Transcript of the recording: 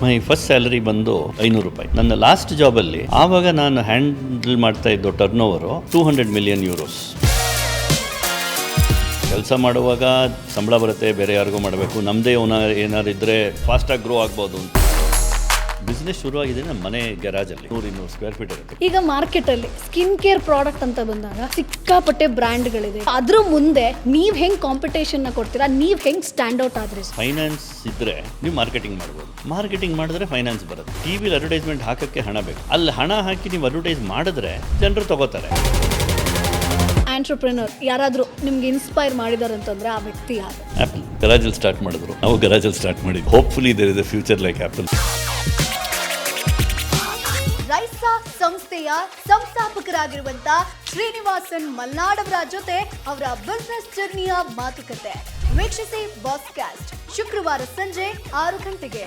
My first salary ಬಂದು 500 ರೂಪಾಯಿ. ನನ್ನ ಲಾಸ್ಟ್ ಜಾಬಲ್ಲಿ ಆವಾಗ ನಾನು ಹ್ಯಾಂಡಲ್ ಮಾಡ್ತಾ ಇದ್ದು ಟರ್ನ್ ಓವರು 200 ಮಿಲಿಯನ್ ಯೂರೋಸ್. ಕೆಲಸ ಮಾಡುವಾಗ ಸಂಬಳ ಬರುತ್ತೆ, ಬೇರೆ ಯಾರಿಗೂ ಮಾಡಬೇಕು, ನಮ್ಮದೇ ಏನಾರು ಇದ್ದರೆ ಫಾಸ್ಟಾಗಿ ಗ್ರೋ ಆಗ್ಬೋದು ಅಂತ. ಬಿಸ್ನೆಸ್ ಶುರುವಾಗಿದೆ ನಮ್ಮ ಮನೆ ಗ್ಯಾರಾಜಲ್ಲಿ 100-200 ಸ್ಕ್ವೇರ್ ಫೀಟ್ ಇರುತ್ತೆ. ಈಗ ಮಾರ್ಕೆಟಲ್ಲಿ ಸ್ಕಿನ್ ಕೇರ್ ಪ್ರಾಡಕ್ಟ್ ಅಂತ ಬಂದಾಗ ಸಿಕ್ಕಾಪಟ್ಟೆ ಬ್ರ್ಯಾಂಡ್ಗಳಿದೆ. ಅದ್ರ ಮುಂದೆ ನೀವು ಹೆಂಗೆ ಕಾಂಪಿಟೇಷನ್ನ ಕೊಡ್ತೀರಾ, ನೀವು ಹೆಂಗೆ ಸ್ಟ್ಯಾಂಡ್ ಔಟ್ ಆದ್ರಿ? ಫೈನಾನ್ಸ್ ಇದ್ದರೆ ನೀವು ಮಾರ್ಕೆಟಿಂಗ್ ಮಾಡ್ಬೋದು. ಮಾರ್ಕೆಟಿಂಗ್ ಮಾಡಿದ್ರೆ ಫೈನಾನ್ಸ್ ಬರುತ್ತೆ. ಟಿವಿಲಿ ಅಡ್ವರ್ಟೈಸ್ಮೆಂಟ್ ಹಾಕೋಕ್ಕೆ ಹಣ ಬೇಕು. ಅಲ್ಲಿ ಹಣ ಹಾಕಿ ನೀವು ಅಡ್ವರ್ಟೈಸ್ ಮಾಡಿದ್ರೆ ಜನರು ತಗೋತಾರೆ. ಆಂಟ್ರಪ್ರಿನರ್ ಯಾರಾದರೂ ನಿಮ್ಗೆ ಇನ್ಸ್ಪೈರ್ ಮಾಡಿದಾರೆ ಅಂತಂದ್ರೆ ಆ ವ್ಯಕ್ತಿ ಯಾರು? ಆ್ಯಪಲ್ ಗರಾಜಲ್ಲಿ ಸ್ಟಾರ್ಟ್ ಮಾಡಿದ್ರು, ನಾವು ಗರಾಜಲ್ಲಿ ಸ್ಟಾರ್ಟ್ ಮಾಡಿದ್ವಿ. Hopefully there is a future like Apple. Raisa ಸಂಸ್ಥೆಯ ಸಂಸ್ಥಾಪಕರಾಗಿರುವಂತ ಶ್ರೀನಿವಾಸನ್ ಮಲ್ನಾಡ್ ಅವರ ಜೊತೆ ಅವರ ಬಿಸ್ನೆಸ್ ಜರ್ನಿಯ ಮಾತುಕತೆ ವೀಕ್ಷಿಸಿ. ಬಾಸ್ಕಾಸ್ಟ್ ಶುಕ್ರವಾರ ಸಂಜೆ 6 ಗಂಟೆಗೆ.